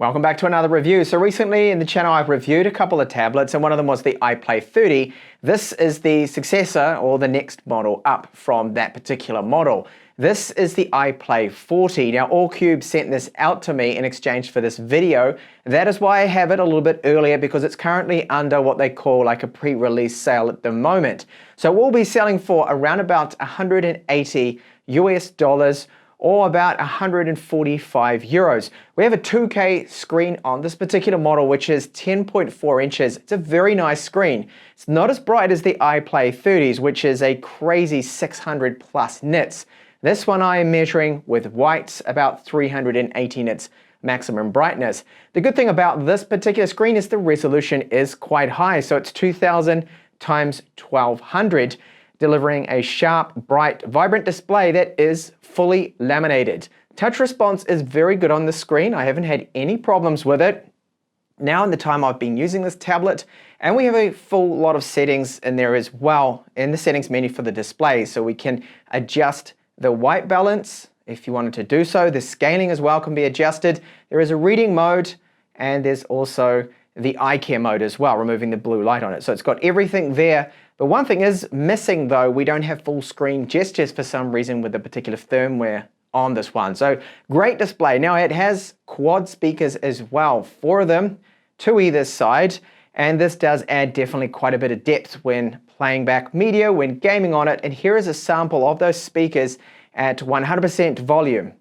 Welcome back to another review. So recently in the channel I've reviewed a couple of tablets and one of them was the iPlay 30. This is the successor or the next model up from that particular model. This is the iPlay 40. Now Allcube sent this out to me in exchange for this video. That is why I have it a little bit earlier, because it's currently under what they call like a pre-release sale at the moment. So we'll be selling for around about 180 US dollars or about 145 euros. We have a 2K screen on this particular model, which is 10.4 inches. It's a very nice screen. It's not as bright as the iPlay 30s, which is a crazy 600 plus nits. This one I am measuring with white, about 380 nits maximum brightness. The good thing about this particular screen is the resolution is quite high. So it's 2000 times 1200. Delivering a sharp, bright, vibrant display that is fully laminated. Touch response is very good on the screen. I haven't had any problems with it now in the time I've been using this tablet, and we have a full lot of settings in there as well in the settings menu for the display, so we can adjust the white balance if you wanted to do so. The scaling as well can be adjusted. There is a reading mode, and there's also the eye care mode as well, removing the blue light on it. So it's got everything there. But one thing is missing though, we don't have full screen gestures for some reason with the particular firmware on this one. So great display. Now it has quad speakers as well, 4 of them to either side. And this does add definitely quite a bit of depth when playing back media, when gaming on it. And here is a sample of those speakers at 100% volume.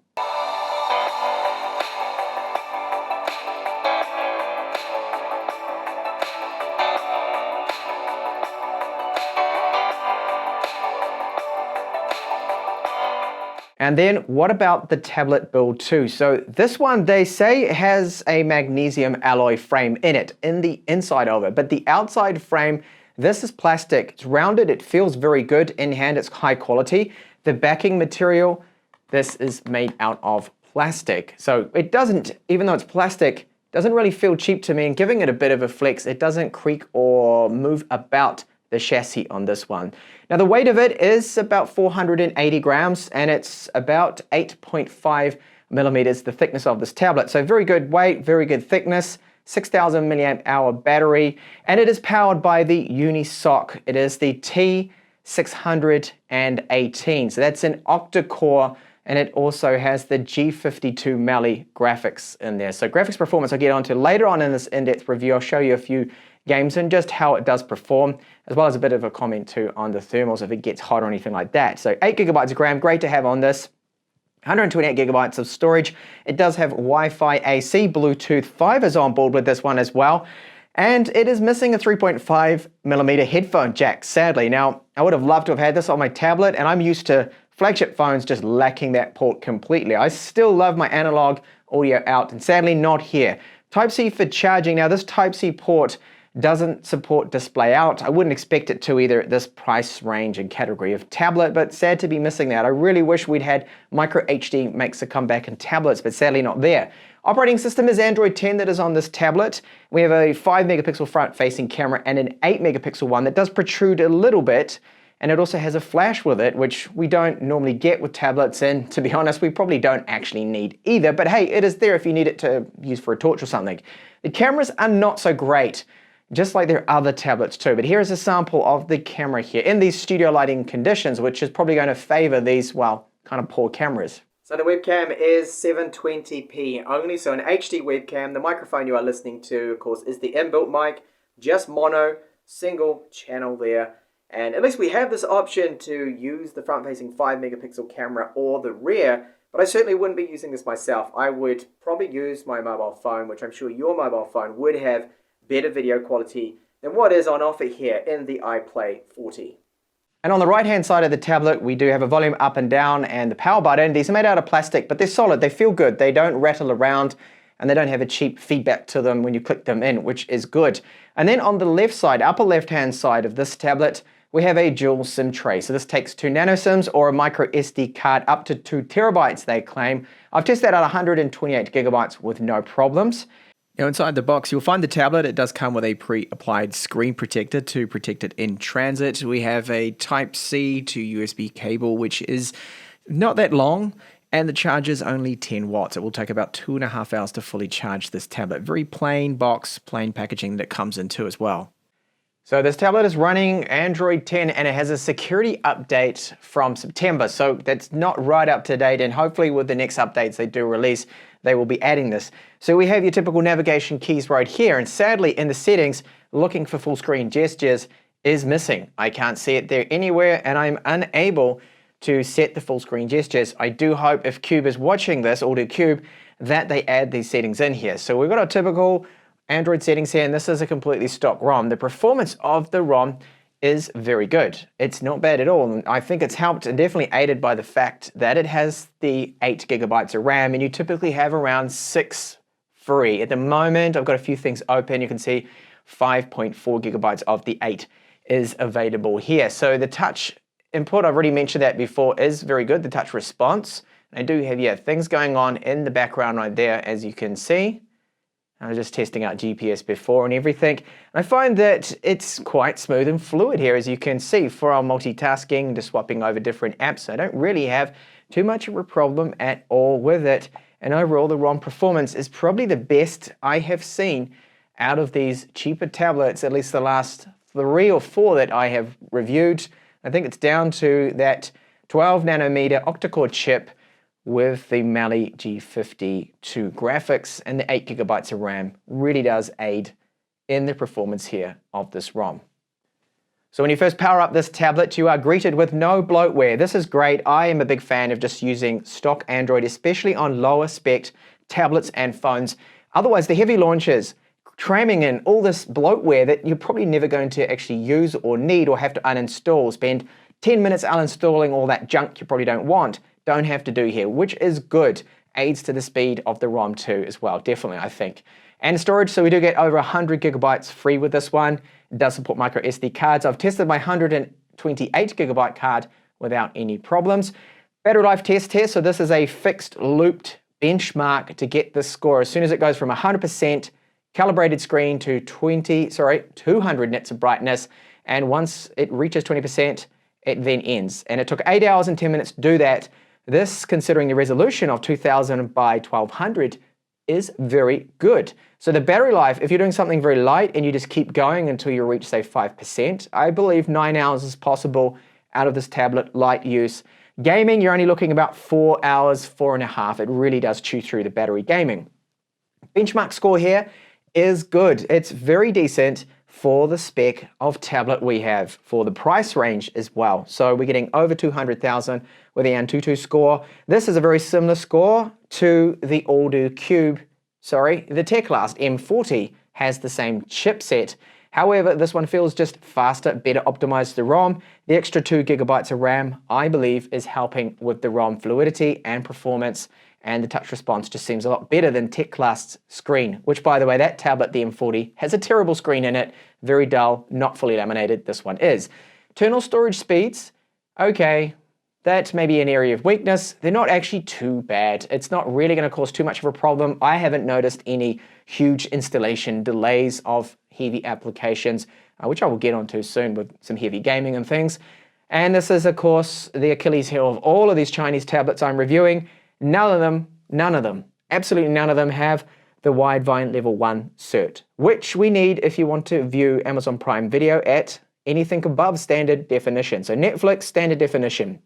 And then what about the tablet build too? So this one, they say, has a magnesium alloy frame in it, in the inside of it, but the outside frame, this is plastic. It's rounded, it feels very good in hand, it's high quality. The backing material, this is made out of plastic. So it doesn't, even though it's plastic, doesn't really feel cheap to me, and giving it a bit of a flex, it doesn't creak or move about the chassis on this one. Now the weight of it is about 480 grams and it's about 8.5 millimeters, the thickness of this tablet. So very good weight, very good thickness, 6,000 milliamp hour battery, and it is powered by the Unisoc. It is the T618. So that's an octa-core, and it also has the G52 Mali graphics in there. So graphics performance I'll get onto later on in this in-depth review. I'll show you a few games and just how it does perform, as well as a bit of a comment too on the thermals if it gets hot or anything like that. So 8 gigabytes of RAM, great to have on this. 128 gigabytes of storage. It does have Wi-Fi AC, Bluetooth 5 is on board with this one as well. And it is missing a 3.5 millimeter headphone jack, sadly. Now, I would have loved to have had this on my tablet, and I'm used to flagship phones just lacking that port completely. I still love my analog audio out, and sadly not here. Type-C for charging. Now, this Type-C port doesn't support display out. I wouldn't expect it to either at this price range and category of tablet, but sad to be missing that. I really wish we'd had micro HD makes a comeback in tablets, but sadly not there. Operating system is Android 10 that is on this tablet. We have a 5 megapixel front facing camera and an 8 megapixel one that does protrude a little bit, and it also has a flash with it, which we don't normally get with tablets, and to be honest, we probably don't actually need either, but hey, it is there if you need it to use for a torch or something. The cameras are not so great, just like their other tablets too. But here is a sample of the camera here in these studio lighting conditions, which is probably going to favor these, well, kind of poor cameras. So the webcam is 720p only, so an HD webcam. The microphone you are listening to, of course, is the inbuilt mic, just mono, single channel there. And at least we have this option to use the front-facing 5 megapixel camera or the rear, but I certainly wouldn't be using this myself. I would probably use my mobile phone, which I'm sure your mobile phone would have better video quality than what is on offer here in the iPlay 40. And on the right hand side of the tablet, we do have a volume up and down and the power button. These are made out of plastic, but they're solid, they feel good, they don't rattle around, and they don't have a cheap feedback to them when you click them in, which is good. And then on the left side, upper left hand side of this tablet, we have a dual SIM tray. So this takes 2 nano SIMs or a micro SD card up to 2 terabytes, they claim. I've tested that at 128 gigabytes with no problems. Now inside the box, you'll find the tablet. It does come with a pre-applied screen protector to protect it in transit. We have a Type-C to USB cable, which is not that long, And the charge is only 10 watts. It will take about 2.5 hours to fully charge this tablet. Very plain box, plain packaging that comes into as well. So this tablet is running Android 10 and it has a security update from September. So that's not right up to date, and hopefully with the next updates they do release, they will be adding this. So we have your typical navigation keys right here, and sadly in the settings, looking for full screen gestures is missing. I can't see it there anywhere, and I'm unable to set the full screen gestures. I do hope if Cube is watching this, Audio Cube, that they add these settings in here. So we've got our typical Android settings here, and this is a completely stock ROM. The performance of the ROM is very good. It's not bad at all. And I think it's helped and definitely aided by the fact that it has the 8 gigabytes of RAM, and you typically have around 6 free. At the moment, I've got a few things open. You can see 5.4 gigabytes of the 8 is available here. So the touch input, I've already mentioned that before, is very good. The touch response. I do have, things going on in the background right there, as you can see. I was just testing out GPS before and everything. I find that it's quite smooth and fluid here, as you can see, for our multitasking, just swapping over different apps. I don't really have too much of a problem at all with it. And overall, the ROM performance is probably the best I have seen out of these cheaper tablets, at least the last 3 or 4 that I have reviewed. I think it's down to that 12 nanometer octa-core chip with the Mali G52 graphics, and the 8 gigabytes of RAM really does aid in the performance here of this ROM. So when you first power up this tablet, you are greeted with no bloatware. This is great. I am a big fan of just using stock Android, especially on lower spec tablets and phones. Otherwise, the heavy launchers cramming in all this bloatware that you're probably never going to actually use or need, or have to uninstall, spend 10 minutes uninstalling all that junk you probably don't want. Don't have to do here, which is good. Aids to the speed of the ROM too as well, definitely, I think. And storage, so we do get over 100 gigabytes free with this one. It does support micro SD cards. I've tested my 128 gigabyte card without any problems. Battery life test here, so this is a fixed looped benchmark to get this score. As soon as it goes from 100% calibrated screen to 200 nits of brightness, and once it reaches 20%, it then ends. And it took 8 hours and 10 minutes to do that. This, considering the resolution of 2000 by 1200, is very good. So the battery life, if you're doing something very light and you just keep going until you reach, say, 5%, I believe 9 hours is possible out of this tablet, light use. Gaming, you're only looking about 4 hours, 4.5. It really does chew through the battery gaming. Benchmark score here is good. It's very decent for the spec of tablet we have, for the price range as well. So we're getting over 200,000 with the Antutu score. This is a very similar score to the Audio Cube, the TechTablets M40 has the same chipset. However, this one feels just faster, better optimized the ROM. The extra 2 gigabytes of RAM, I believe, is helping with the ROM fluidity and performance, and the touch response just seems a lot better than TechTablets screen, which, by the way, that tablet, the M40, has a terrible screen in it, very dull, not fully laminated. This one is. Internal storage speeds, okay, that may be an area of weakness. They're not actually too bad. It's not really going to cause too much of a problem. I haven't noticed any huge installation delays of heavy applications, which I will get onto soon with some heavy gaming and things. And this is, of course, the Achilles heel of all of these Chinese tablets I'm reviewing. None of them, absolutely none of them have the widevine level 1 cert, which we need if you want to view Amazon Prime Video at anything above standard definition. So Netflix, standard definition.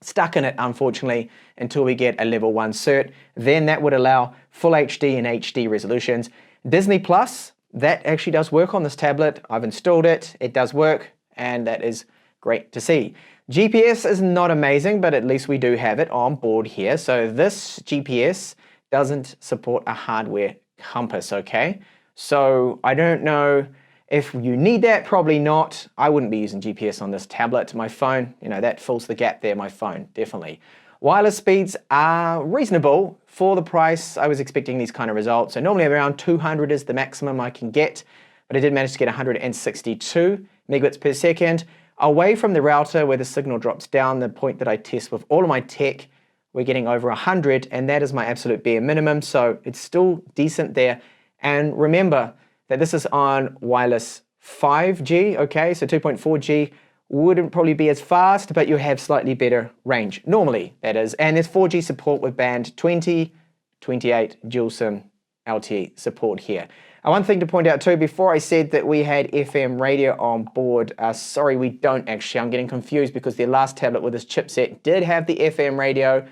Stuck in it, unfortunately, until we get a level 1 cert. Then that would allow full HD and HD resolutions. Disney Plus, that actually does work on this tablet. I've installed it, it does work, and that is great to see. GPS is not amazing, but at least we do have it on board here. So this GPS doesn't support a hardware compass, okay? So I don't know if you need that, probably not. I wouldn't be using GPS on this tablet. My phone, that fills the gap there, my phone, definitely. Wireless speeds are reasonable for the price. I was expecting these kind of results. So normally around 200 is the maximum I can get, but I did manage to get 162 megabits per second. Away from the router where the signal drops down, the point that I test with all of my tech, we're getting over 100, and that is my absolute bare minimum, so it's still decent there. And remember that this is on wireless 5G, okay, so 2.4G wouldn't probably be as fast, but you have slightly better range, normally that is. And there's 4G support with band 20, 28 dual SIM LTE support here. One thing to point out too, before I said that we had FM radio on board, sorry, we don't actually. I'm getting confused because the last tablet with this chipset did have the FM radio,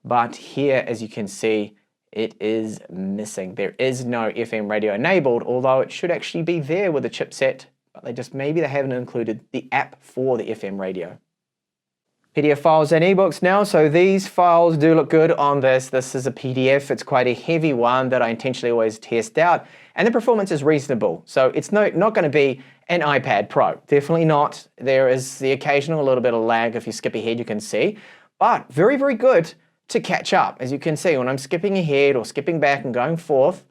but here, as you can see, it is missing. There is no FM radio enabled, although it should actually be there with the chipset, but maybe they haven't included the app for the FM radio. PDF files and ebooks now. So these files do look good on this. This is a PDF. It's quite a heavy one that I intentionally always test out. And the performance is reasonable. So it's not going to be an iPad Pro. Definitely not. There is the occasional little bit of lag. If you skip ahead, you can see. But very, very good to catch up. As you can see, when I'm skipping ahead or skipping back and going forth,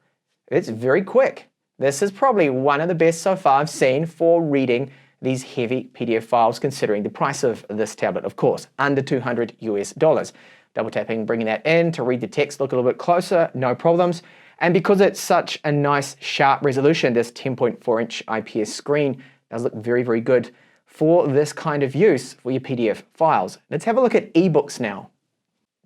it's very quick. This is probably one of the best so far I've seen for reading these heavy PDF files, considering the price of this tablet, of course, under $200 US. Double tapping, bringing that in to read the text, look a little bit closer, no problems. And because it's such a nice sharp resolution, this 10.4-inch IPS screen does look very, very good for this kind of use for your PDF files. Let's have a look at eBooks now.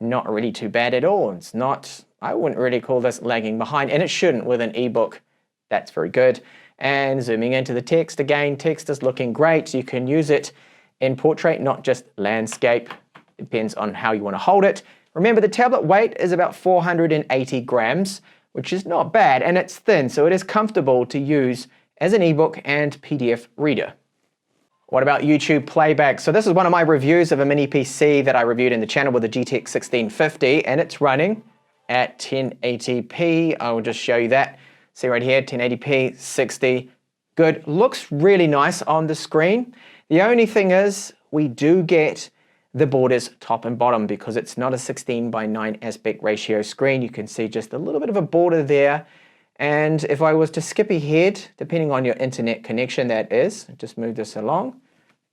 Not really too bad at all. It's not, I wouldn't really call this lagging behind, and it shouldn't with an ebook. That's very good. And zooming into the text again, text is looking great. You can use it in portrait, not just landscape. Depends on how you want to hold it. Remember, the tablet weight is about 480 grams, which is not bad, and it's thin, so it is comfortable to use as an ebook and PDF reader. What about YouTube playback? So this is one of my reviews of a mini PC that I reviewed in the channel with the GTX 1650, and it's running at 1080p. I will just show you that. See right here, 1080p, 60, good. Looks really nice on the screen. The only thing is we do get the borders top and bottom because it's not a 16:9 aspect ratio screen. You can see just a little bit of a border there. And if I was to skip ahead, depending on your internet connection that is, just move this along.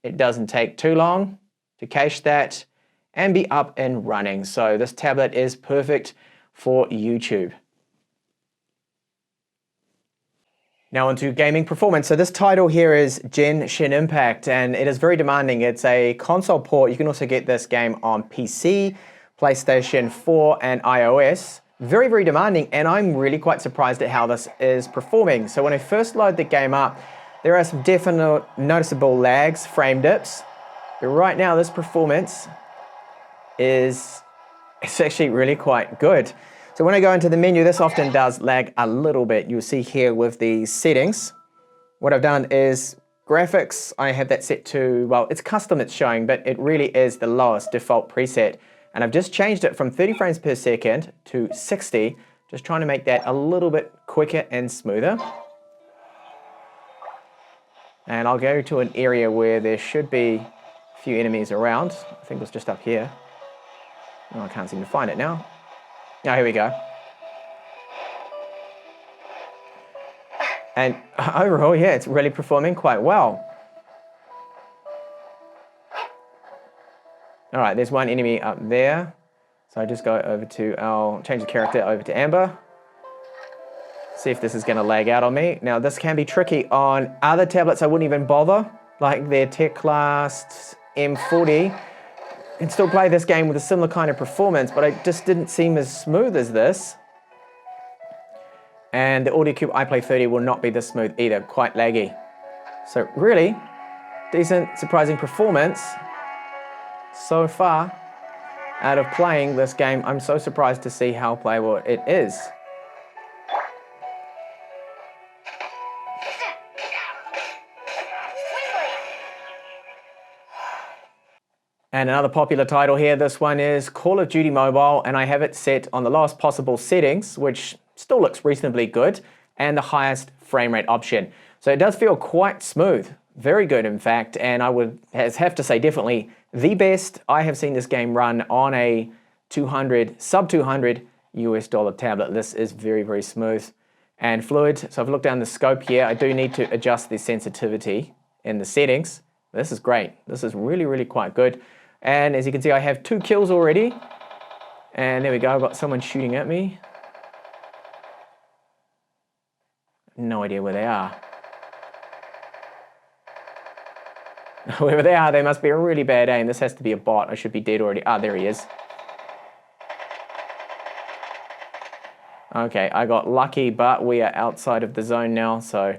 It doesn't take too long to cache that and be up and running. So this tablet is perfect for YouTube. Now onto gaming performance. So this title here is Genshin Impact, and it is very demanding. It's a console port. You can also get this game on PC, PlayStation 4 and iOS. Very, very demanding, and I'm really quite surprised at how this is performing. So when I first load the game up, there are some definite noticeable lags, frame dips. But right now this performance it's actually really quite good. So when I go into the menu, this often does lag a little bit. You'll see here with the settings, what I've done is graphics, I have that set to, well, it's custom it's showing, but it really is the lowest default preset. And I've just changed it from 30 frames per second to 60, just trying to make that a little bit quicker and smoother. And I'll go to an area where there should be a few enemies around. I think it was just up here. Oh, I can't seem to find it now. Oh, here we go. And overall, yeah, it's really performing quite well. All right, there's one enemy up there. So I just go over to, I'll change the character over to Amber. See if this is gonna lag out on me. Now this can be tricky on other tablets I wouldn't even bother, like their TechTablets M40. You can still play this game with a similar kind of performance, but it just didn't seem as smooth as this. And the AudioCube iPlay 30 will not be this smooth either, quite laggy. So really, decent, surprising performance so far out of playing this game. I'm so surprised to see how playable it is. And another popular title here, this one is Call of Duty Mobile, and I have it set on the lowest possible settings, which still looks reasonably good, and the highest frame rate option. So it does feel quite smooth, very good in fact, and I would have to say definitely the best I have seen this game run on a sub 200 US dollar tablet. This is very, very smooth and fluid. So I've looked down the scope here. I do need to adjust the sensitivity in the settings. This is great. This is really, really quite good. And as you can see, I have 2 kills already. And there we go, I've got someone shooting at me. No idea where they are. Whoever they are, they must be a really bad aim. This has to be a bot. I should be dead already. Ah, there he is. Okay, I got lucky, but we are outside of the zone now, so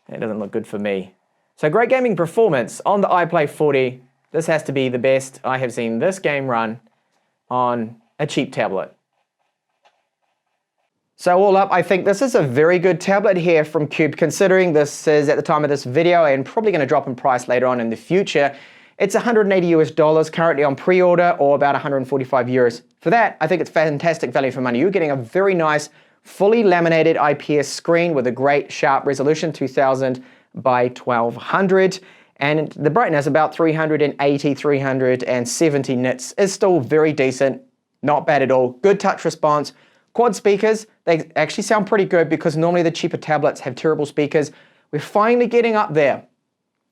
it doesn't look good for me. So great gaming performance on the iPlay 40. This has to be the best I have seen this game run on a cheap tablet. So all up, I think this is a very good tablet here from Cube, considering this is at the time of this video and probably going to drop in price later on in the future. It's $180 currently on pre-order, or about 145 euros. For that, I think it's fantastic value for money. You're getting a very nice, fully laminated IPS screen with a great sharp resolution, 2000 by 1200. And the brightness, about 380, 370 nits, is still very decent. Not bad at all. Good touch response. Quad speakers, they actually sound pretty good because normally the cheaper tablets have terrible speakers. We're finally getting up there.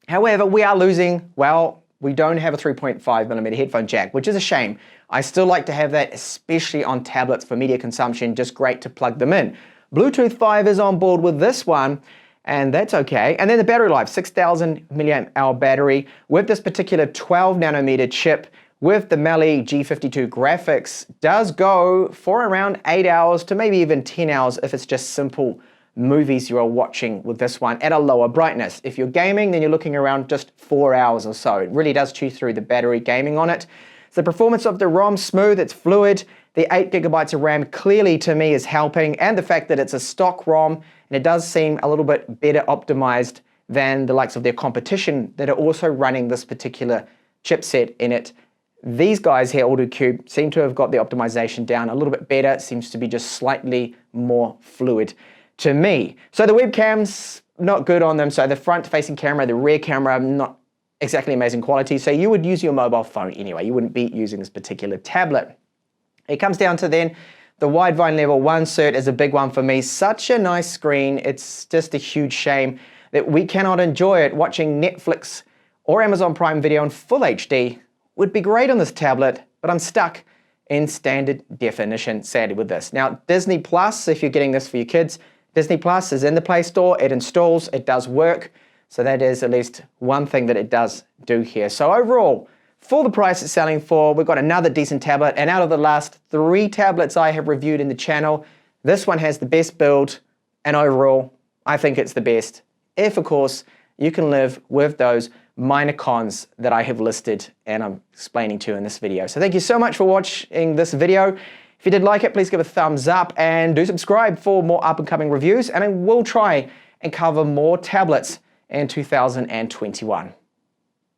However, we are losing, well, we don't have a 3.5mm headphone jack, which is a shame. I still like to have that, especially on tablets for media consumption, just great to plug them in. Bluetooth 5 is on board with this one, and that's okay. And then the battery life, 6,000 milliamp hour battery with this particular 12 nanometer chip with the Mali G52 graphics, does go for around 8 hours to maybe even 10 hours if it's just simple movies you are watching with this one at a lower brightness. If you're gaming, then you're looking around just 4 hours or so. It really does chew through the battery gaming on it. So the performance of the ROM, smooth, it's fluid. The 8 gigabytes of RAM clearly to me is helping, and the fact that it's a stock ROM, and it does seem a little bit better optimized than the likes of their competition that are also running this particular chipset in it. These guys here, AutoCube, seem to have got the optimization down a little bit better. It seems to be just slightly more fluid to me. So the webcam's not good on them. So the front-facing camera, the rear camera, not exactly amazing quality. So you would use your mobile phone anyway. You wouldn't be using this particular tablet. It comes down to then the widevine level 1 cert is a big one for me. Such a nice screen. It's just a huge shame that we cannot enjoy it. Watching Netflix or Amazon Prime Video in full HD would be great on this tablet, but I'm stuck in standard definition, sadly, with this. Now, Disney Plus, if you're getting this for your kids, Disney Plus is in the Play Store, it installs, it does work, so that is at least one thing that it does do here. So overall, for the price it's selling for, we've got another decent tablet, and out of the last 3 tablets I have reviewed in the channel, this one has the best build, and overall, I think it's the best. If, of course, you can live with those minor cons that I have listed and I'm explaining to you in this video. So thank you so much for watching this video. If you did like it, please give a thumbs up and do subscribe for more up and coming reviews, and I will try and cover more tablets in 2021.